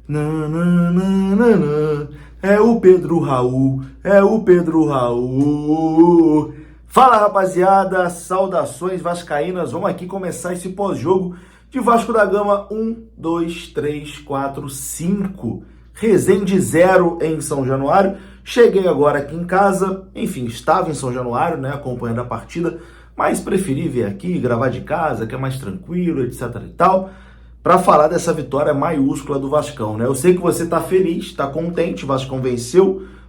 Nananana, é o Pedro Raul, é o Pedro Raul. Fala, rapaziada, saudações vascaínas. Vamos aqui começar esse pós-jogo de Vasco da Gama 1, 2, 3, 4, 5. Resende 0 em São Januário. Cheguei agora aqui em casa, enfim, estava em São Januário, né, acompanhando a partida, mas preferi vir aqui, gravar de casa, que é mais tranquilo, etc e tal, para falar dessa vitória maiúscula do Vascão, né? Eu sei que você tá feliz, tá contente, o Vascão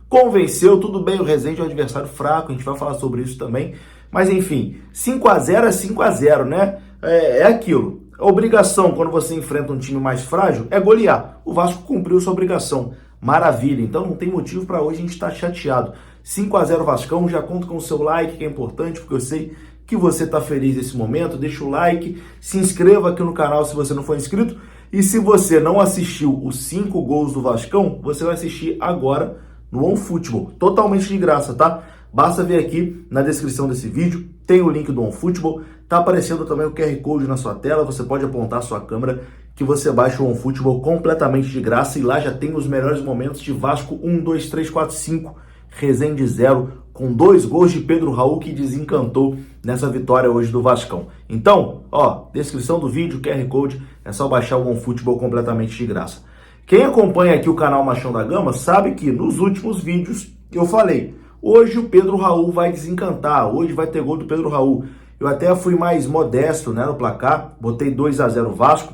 convenceu, tudo bem, o Resende é um adversário fraco, a gente vai falar sobre isso também, mas enfim, 5-0 é 5-0, né? É aquilo. A obrigação, quando você enfrenta um time mais frágil, é golear. O Vasco cumpriu sua obrigação. Maravilha. Então não tem motivo para hoje a gente estar chateado. 5-0 Vascão, já conto com o seu like, que é importante, porque eu sei que você está feliz nesse momento. Deixa o like, se inscreva aqui no canal se você não for inscrito. E se você não assistiu os 5 gols do Vascão, você vai assistir agora no OneFootball. Totalmente de graça, tá? Basta ver aqui na descrição desse vídeo, tem o link do OneFootball. Tá aparecendo também o QR Code na sua tela, você pode apontar a sua câmera que você baixa o OneFootball completamente de graça e lá já tem os melhores momentos de Vasco 1, 2, 3, 4, 5, Resende 0, com 2 gols de Pedro Raul que desencantou nessa vitória hoje do Vascão. Então, ó, descrição do vídeo, QR Code, é só baixar o OneFootball completamente de graça. Quem acompanha aqui o canal Machão da Gama sabe que nos últimos vídeos eu falei, hoje o Pedro Raul vai desencantar, hoje vai ter gol do Pedro Raul. Eu até fui mais modesto, né, no placar, botei 2-0 Vasco.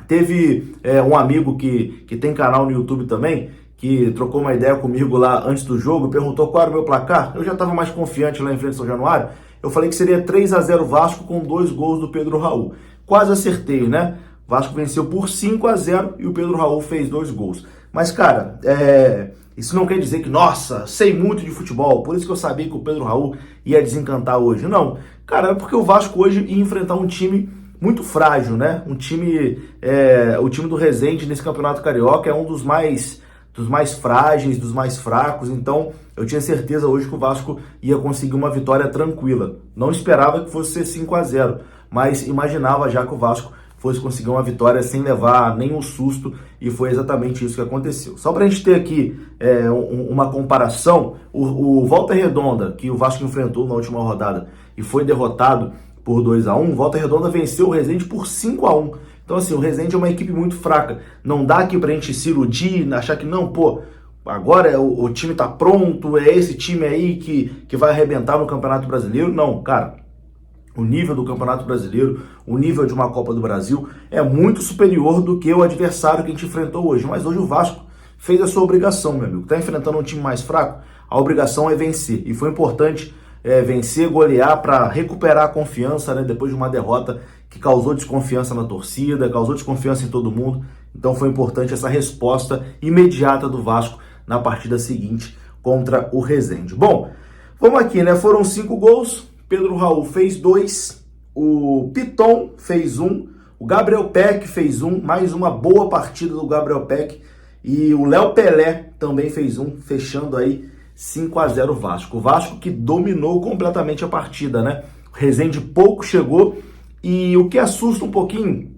Teve um amigo que tem canal no YouTube também, que trocou uma ideia comigo lá antes do jogo, perguntou qual era o meu placar. Eu já estava mais confiante lá em frente ao São Januário. Eu falei que seria 3-0 Vasco com 2 gols do Pedro Raul. Quase acertei, né? Vasco venceu por 5-0 e o Pedro Raul fez 2 gols. Mas, cara, isso não quer dizer que, nossa, sei muito de futebol, por isso que eu sabia que o Pedro Raul ia desencantar hoje. Não, cara, é porque o Vasco hoje ia enfrentar um time muito frágil, né? O time do Resende nesse Campeonato Carioca é um dos mais frágeis, dos mais fracos, então eu tinha certeza hoje que o Vasco ia conseguir uma vitória tranquila. Não esperava que fosse ser 5-0, mas imaginava já que o Vasco fosse conseguir uma vitória sem levar nenhum susto, e foi exatamente isso que aconteceu. Só para a gente ter aqui uma comparação, o Volta Redonda, que o Vasco enfrentou na última rodada e foi derrotado por 2-1, Volta Redonda venceu o Resende por 5-1. Então assim, o Resende é uma equipe muito fraca. Não dá aqui pra gente se iludir, achar que não, pô, agora o time tá pronto, é esse time aí que vai arrebentar no Campeonato Brasileiro. Não, cara, o nível do Campeonato Brasileiro, o nível de uma Copa do Brasil é muito superior do que o adversário que a gente enfrentou hoje. Mas hoje o Vasco fez a sua obrigação, meu amigo. Tá enfrentando um time mais fraco, a obrigação é vencer. E foi importante vencer, golear para recuperar a confiança, né, depois de uma derrota que causou desconfiança na torcida, causou desconfiança em todo mundo. Então foi importante essa resposta imediata do Vasco na partida seguinte contra o Resende. Bom, vamos aqui, né? Foram 5 gols, Pedro Raul fez 2, o Piton fez 1, o Gabriel Peck fez 1, mais uma boa partida do Gabriel Peck, e o Léo Pelé também fez 1, fechando aí 5-0 Vasco. O Vasco que dominou completamente a partida, né? O Resende pouco chegou, e o que assusta um pouquinho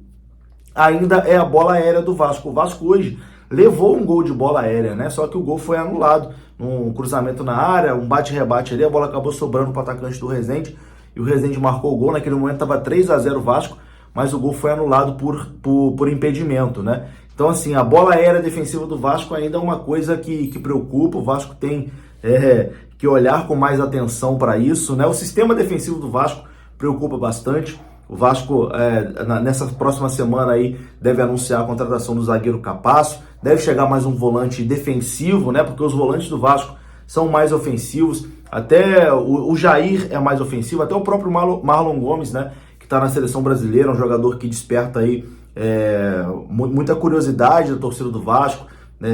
ainda é a bola aérea do Vasco. O Vasco hoje levou um gol de bola aérea, né? Só que o gol foi anulado, um cruzamento na área, um bate-rebate ali, a bola acabou sobrando para o atacante do Resende, e o Resende marcou o gol. Naquele momento estava 3-0 Vasco, mas o gol foi anulado por impedimento, né? Então assim, a bola aérea defensiva do Vasco ainda é uma coisa que preocupa. O Vasco tem que olhar com mais atenção para isso, né? O sistema defensivo do Vasco preocupa bastante. O Vasco, nessa próxima semana aí, deve anunciar a contratação do zagueiro Capasso, deve chegar mais um volante defensivo, né? Porque os volantes do Vasco são mais ofensivos, até o Jair é mais ofensivo, até o próprio Marlon Gomes, né? Que está na seleção brasileira, um jogador que desperta aí muita curiosidade da torcida do Vasco,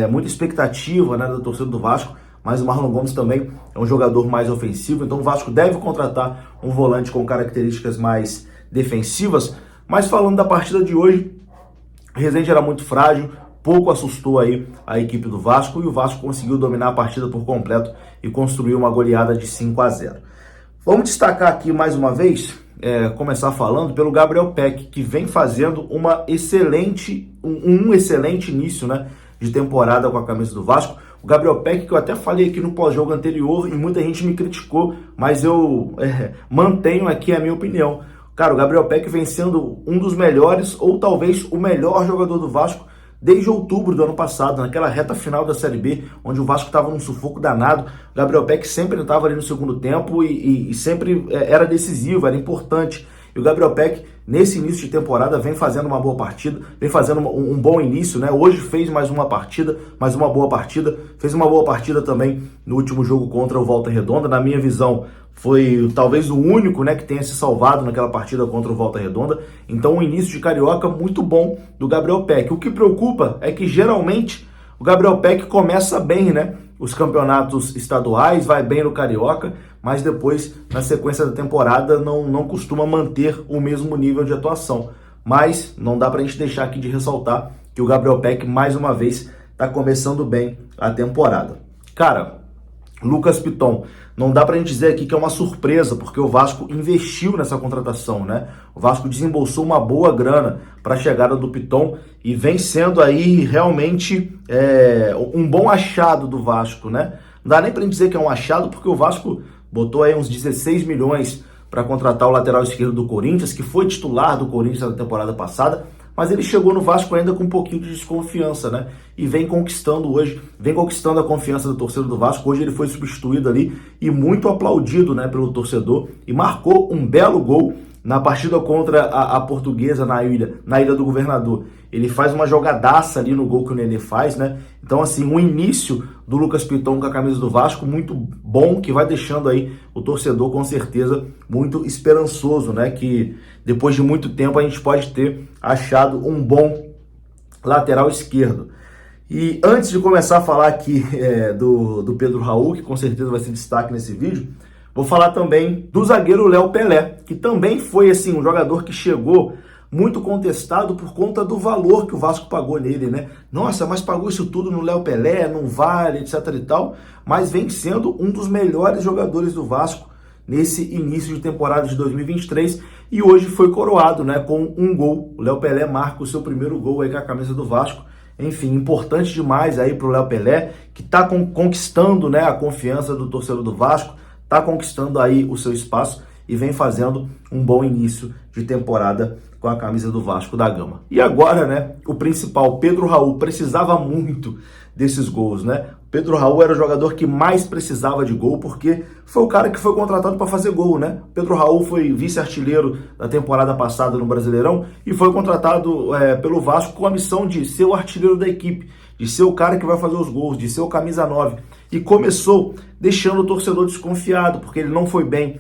muita expectativa, né, da torcida do Vasco. Mas o Marlon Gomes também é um jogador mais ofensivo, então o Vasco deve contratar um volante com características mais defensivas. Mas falando da partida de hoje, o Resende era muito frágil, pouco assustou aí a equipe do Vasco, e o Vasco conseguiu dominar a partida por completo e construir uma goleada de 5-0. Vamos destacar aqui mais uma vez começar falando pelo Gabriel Peck, que vem fazendo um excelente início, né, de temporada com a camisa do Vasco. O Gabriel Peck, que eu até falei aqui no pós-jogo anterior e muita gente me criticou, mas eu mantenho aqui a minha opinião. Cara, o Gabriel Peck vem sendo um dos melhores, ou talvez o melhor jogador do Vasco desde outubro do ano passado, naquela reta final da Série B, onde o Vasco estava num sufoco danado. O Gabriel Peck sempre estava ali no segundo tempo e sempre era decisivo, era importante. E o Gabriel Peck, nesse início de temporada, vem fazendo uma boa partida, vem fazendo um bom início, né? Hoje fez mais uma boa partida, fez uma boa partida também no último jogo contra o Volta Redonda. Na minha visão, foi talvez o único, né, que tenha se salvado naquela partida contra o Volta Redonda. Então, um início de Carioca muito bom do Gabriel Peck. O que preocupa é que, geralmente, o Gabriel Peck começa bem, né? Os campeonatos estaduais, vai bem no Carioca, mas depois, na sequência da temporada, não costuma manter o mesmo nível de atuação. Mas não dá pra gente deixar aqui de ressaltar que o Gabriel Peck, mais uma vez, tá começando bem a temporada. Cara, Lucas Piton, não dá pra gente dizer aqui que é uma surpresa, porque o Vasco investiu nessa contratação, né? O Vasco desembolsou uma boa grana para a chegada do Piton e vem sendo aí realmente um bom achado do Vasco, né? Não dá nem pra gente dizer que é um achado, porque o Vasco botou aí uns 16 milhões para contratar o lateral esquerdo do Corinthians, que foi titular do Corinthians na temporada passada, mas ele chegou no Vasco ainda com um pouquinho de desconfiança, né? E vem conquistando a confiança do torcedor do Vasco. Hoje ele foi substituído ali e muito aplaudido, né, pelo torcedor, e marcou um belo gol na partida contra a Portuguesa na Ilha do Governador. Ele faz uma jogadaça ali no gol que o Nenê faz, né? Então, assim, um início do Lucas Piton com a camisa do Vasco muito bom, que vai deixando aí o torcedor, com certeza, muito esperançoso, né? Que depois de muito tempo a gente pode ter achado um bom lateral esquerdo. E antes de começar a falar aqui do Pedro Raul, que com certeza vai ser destaque nesse vídeo, vou falar também do zagueiro Léo Pelé, que também foi assim um jogador que chegou muito contestado por conta do valor que o Vasco pagou nele, né? Nossa, mas pagou isso tudo no Léo Pelé, não vale, etc e tal, mas vem sendo um dos melhores jogadores do Vasco nesse início de temporada de 2023 e hoje foi coroado, né, com um gol. O Léo Pelé marca o seu primeiro gol aí com a camisa do Vasco. Enfim, importante demais aí pro Léo Pelé, que tá conquistando, né, a confiança do torcedor do Vasco, tá conquistando aí o seu espaço e vem fazendo um bom início de temporada com a camisa do Vasco da Gama. E agora, né, o principal, Pedro Raul, precisava muito desses gols, né? Pedro Raul era o jogador que mais precisava de gol, porque foi o cara que foi contratado para fazer gol, né? Pedro Raul foi vice-artilheiro da temporada passada no Brasileirão e foi contratado pelo Vasco com a missão de ser o artilheiro da equipe, de ser o cara que vai fazer os gols, de ser o camisa 9. E começou deixando o torcedor desconfiado, porque ele não foi bem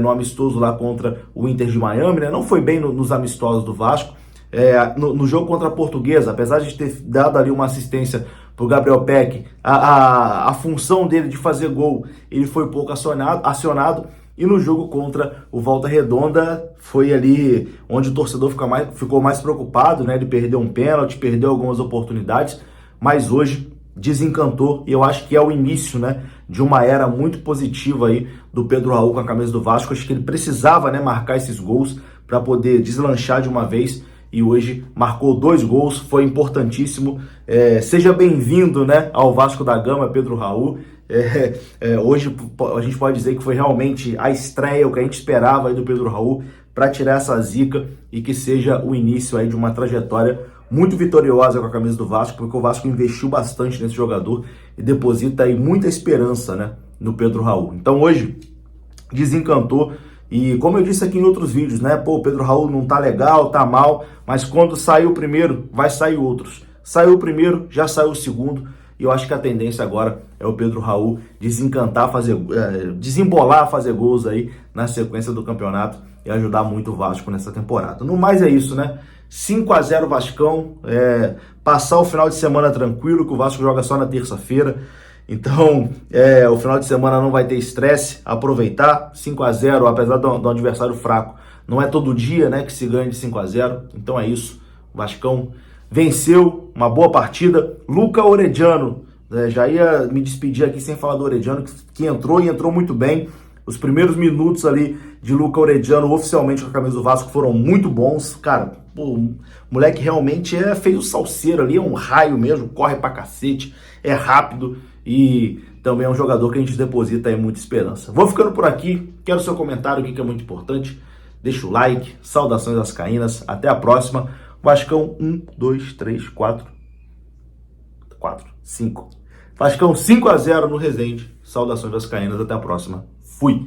no amistoso lá contra o Inter de Miami, né? Não foi bem nos amistosos do Vasco. No jogo contra a Portuguesa, apesar de ter dado ali uma assistência pro Gabriel Peck, a função dele de fazer gol, ele foi pouco acionado, e no jogo contra o Volta Redonda foi ali onde o torcedor ficou mais preocupado, né? Ele perdeu um pênalti, perdeu algumas oportunidades, mas hoje desencantou, e eu acho que é o início, né, de uma era muito positiva aí do Pedro Raul com a camisa do Vasco. Acho que ele precisava, né, marcar esses gols para poder deslanchar de uma vez, e hoje marcou 2 gols, foi importantíssimo. Seja bem-vindo, né, ao Vasco da Gama, Pedro Raul. Hoje a gente pode dizer que foi realmente a estreia, o que a gente esperava aí do Pedro Raul, para tirar essa zica e que seja o início aí de uma trajetória muito vitoriosa com a camisa do Vasco, porque o Vasco investiu bastante nesse jogador e deposita aí muita esperança, né, no Pedro Raul. Então hoje desencantou, e como eu disse aqui em outros vídeos, né, o Pedro Raul não tá legal, tá mal, mas quando sair o primeiro, vai sair outros. Saiu o primeiro, já saiu o segundo, e eu acho que a tendência agora é o Pedro Raul desembolar, fazer gols aí na sequência do campeonato e ajudar muito o Vasco nessa temporada. No mais é isso, né? 5-0 Vascão, passar o final de semana tranquilo, que o Vasco joga só na terça-feira. Então, o final de semana não vai ter estresse, aproveitar. 5-0, apesar do adversário fraco, não é todo dia, né, que se ganha de 5-0. Então é isso, o Vascão venceu, uma boa partida. Luca Orediano, já ia me despedir aqui sem falar do Orediano, que entrou e entrou muito bem. Os primeiros minutos ali de Luca Orediano, oficialmente com a camisa do Vasco, foram muito bons. Cara, pô, o moleque realmente fez o salseiro ali, é um raio mesmo, corre pra cacete, é rápido e também é um jogador que a gente deposita aí muita esperança. Vou ficando por aqui, quero seu comentário, o que é muito importante. Deixa o like, saudações vascaínas, até a próxima. Vascão 1, 2, 3, 4, 5. Vascão 5-0 no Resende. Saudações vascaínas, até a próxima. Fui!